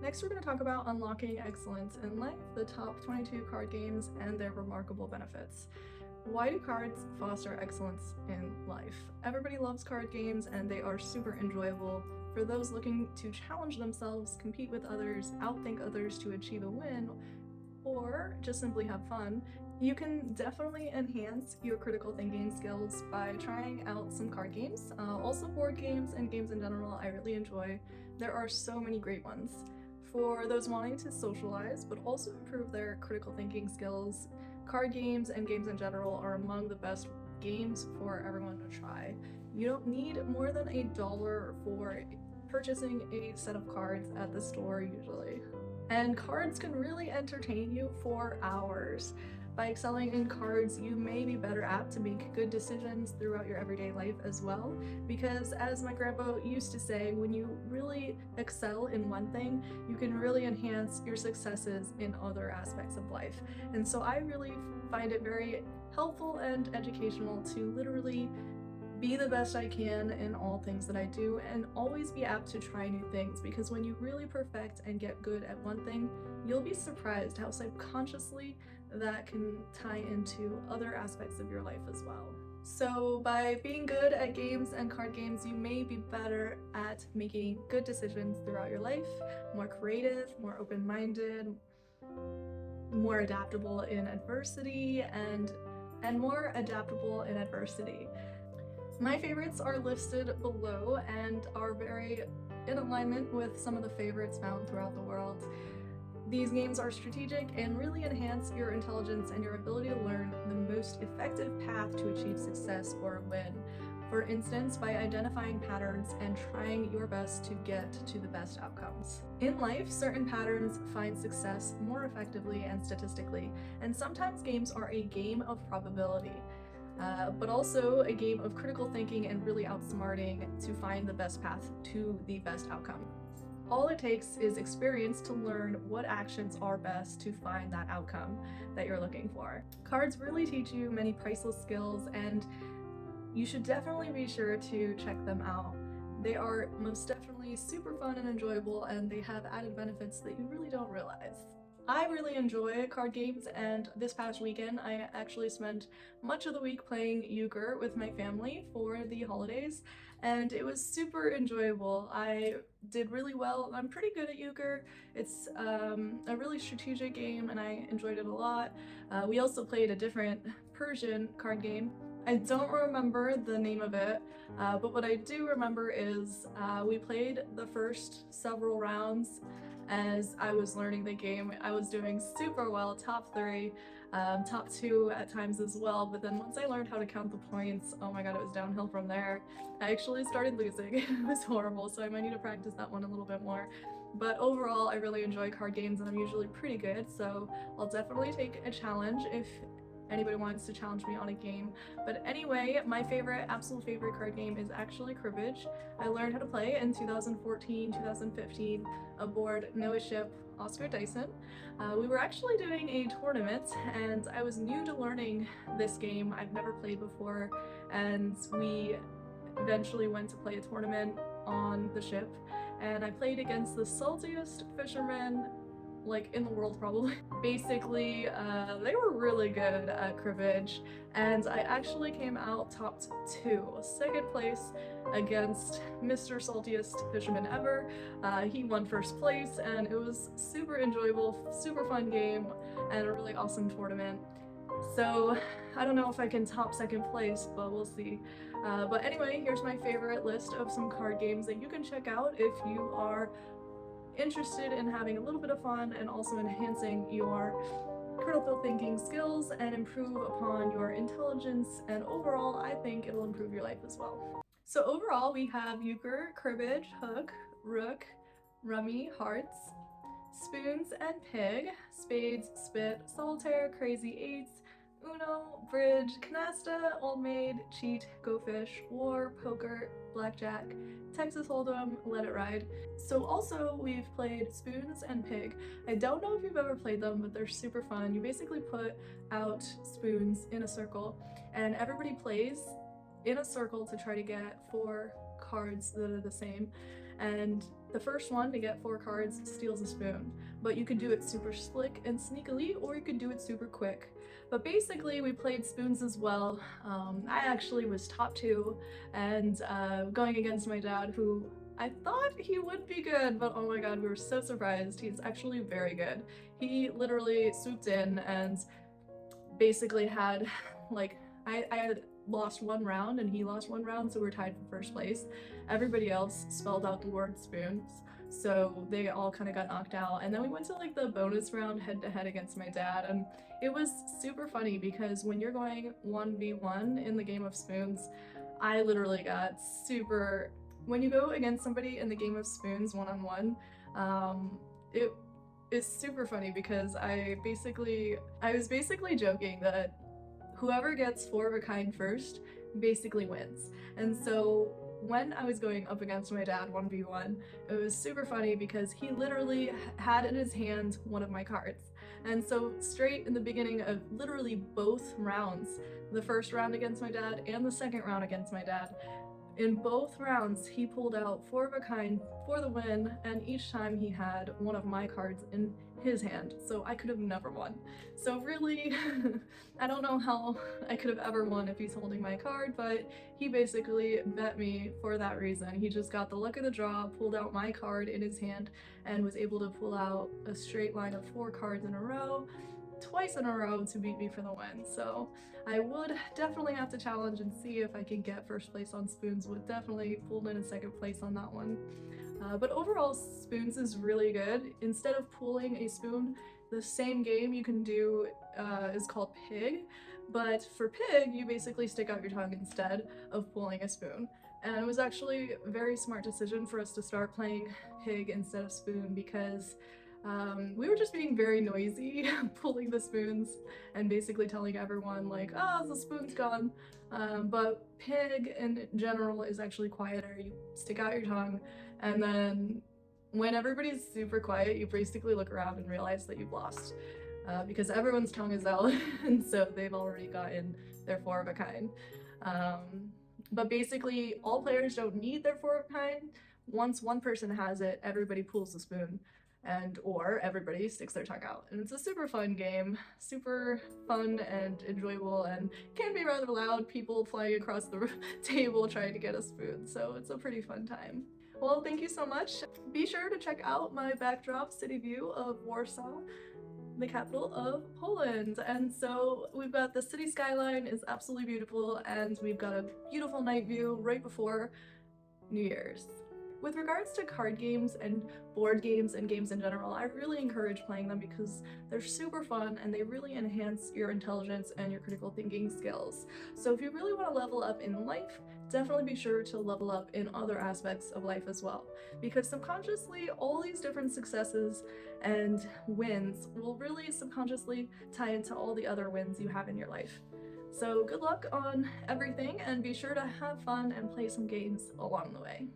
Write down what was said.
Next, we're going to talk about unlocking excellence in life, the top 22 card games, and their remarkable benefits. Why do cards foster excellence in life? Everybody loves card games and they are super enjoyable. For those looking to challenge themselves, compete with others, outthink others to achieve a win, or just simply have fun, you can definitely enhance your critical thinking skills by trying out some card games. Also, board games and games in general, I really enjoy. There are so many great ones. For those wanting to socialize but also improve their critical thinking skills, card games and games in general are among the best games for everyone to try. You don't need more than $1 for purchasing a set of cards at the store usually. And cards can really entertain you for hours. By excelling in cards, you may be better apt to make good decisions throughout your everyday life as well, because as my grandpa used to say, when you really excel in one thing, you can really enhance your successes in other aspects of life. And so I really find it very helpful and educational to literally be the best I can in all things that I do, and always be apt to try new things, because when you really perfect and get good at one thing, you'll be surprised how subconsciously that can tie into other aspects of your life as well. So by being good at games and card games, you may be better at making good decisions throughout your life, more creative, more open-minded, more adaptable in adversity, and more adaptable in adversity. My favorites are listed below and are very in alignment with some of the favorites found throughout the world. These games are strategic and really enhance your intelligence and your ability to learn the most effective path to achieve success or win. For instance, by identifying patterns and trying your best to get to the best outcomes. In life, certain patterns find success more effectively and statistically, and sometimes games are a game of probability. But also a game of critical thinking and really outsmarting to find the best path to the best outcome. All it takes is experience to learn what actions are best to find that outcome that you're looking for. Cards really teach you many priceless skills, and you should definitely be sure to check them out. They are most definitely super fun and enjoyable, and they have added benefits that you really don't realize. I really enjoy card games, and this past weekend I actually spent much of the week playing euchre with my family for the holidays, and it was super enjoyable. I did really well. I'm pretty good at euchre. It's a really strategic game and I enjoyed it a lot. We also played a different Persian card game. I don't remember the name of it, but what I do remember is we played the first several rounds. As I was learning the game, I was doing super well, top 3, top 2 at times as well, but then once I learned how to count the points, oh my god, it was downhill from there. I actually started losing. It was horrible, so I might need to practice that one a little bit more. But overall, I really enjoy card games and I'm usually pretty good, so I'll definitely take a challenge if anybody wants to challenge me on a game. But anyway, my absolute favorite card game is actually Cribbage. I learned how to play in 2014, 2015 aboard Noah Ship, Oscar Dyson. We were actually doing a tournament and I was new to learning this game. I've never played before, and we eventually went to play a tournament on the ship, and I played against the saltiest fishermen like in the world probably. Basically, they were really good at cribbage, and I actually came out top 2, second place against Mr. Saltiest Fisherman Ever. He won first place, and it was super enjoyable, super fun game, and a really awesome tournament. So I don't know if I can top second place, but we'll see. But anyway, here's my favorite list of some card games that you can check out if you are interested in having a little bit of fun and also enhancing your critical thinking skills and improve upon your intelligence, and overall I think it'll improve your life as well. So overall we have euchre, cribbage, hook, rook, rummy, hearts, spoons and pig, spades, spit, solitaire, crazy eights, Uno, bridge, canasta, old maid, cheat, go fish, war, poker, blackjack, Texas Hold'em, let it ride. So also we've played spoons and pig. I don't know if you've ever played them, but they're super fun. You basically put out spoons in a circle and everybody plays in a circle to try to get 4 cards that are the same, and the first one to get 4 cards steals a spoon. But you can do it super slick and sneakily, or you can do it super quick. But basically, we played spoons as well. I actually was top 2, and going against my dad, who I thought he would be good, but oh my god, we were so surprised. He's actually very good. He literally swooped in and basically had, like, I had lost 1 round and he lost 1 round, so we're tied for first place. Everybody else spelled out the word spoons, so they all kind of got knocked out. And then we went to like the bonus round head to head against my dad, and it was super funny because when you're going 1v1 in the game of spoons, I literally got super. When you go against somebody in the game of spoons one-on-one, it is super funny because I was basically joking that whoever gets 4 of a kind first basically wins. And so when I was going up against my dad 1v1, it was super funny because he literally had in his hand one of my cards. And so straight in the beginning of literally both rounds, the first round against my dad and the second round against my dad, in both rounds, he pulled out 4 of a kind for the win, and each time he had one of my cards in his hand, so I could have never won. So really, I don't know how I could have ever won if he's holding my card, but he basically bet me for that reason. He just got the luck of the draw, pulled out my card in his hand, and was able to pull out a straight line of 4 cards in a row, twice in a row, to beat me for the win. So I would definitely have to challenge and see if I can get first place on spoons. Would definitely pull in a second place on that one. But overall, spoons is really good. Instead of pulling a spoon, the same game you can do is called pig. But for pig, you basically stick out your tongue instead of pulling a spoon. And it was actually a very smart decision for us to start playing pig instead of spoon because we were just being very noisy, pulling the spoons and basically telling everyone like, oh, the spoon's gone. But pig in general is actually quieter. You stick out your tongue, and then when everybody's super quiet, you basically look around and realize that you've lost. Because everyone's tongue is out, and so they've already gotten their 4 of a kind. But basically, all players don't need their 4 of a kind. Once one person has it, everybody pulls the spoon, or everybody sticks their tongue out. And it's a super fun game, super fun and enjoyable, and can be rather loud, people flying across the table trying to get a spoon, so it's a pretty fun time. Well, thank you so much. Be sure to check out my backdrop city view of Warsaw, the capital of Poland. And so we've got the city skyline is absolutely beautiful, and we've got a beautiful night view right before New Year's. With regards to card games and board games and games in general, I really encourage playing them because they're super fun and they really enhance your intelligence and your critical thinking skills. So if you really want to level up in life, definitely be sure to level up in other aspects of life as well. Because subconsciously, all these different successes and wins will really subconsciously tie into all the other wins you have in your life. So good luck on everything, and be sure to have fun and play some games along the way.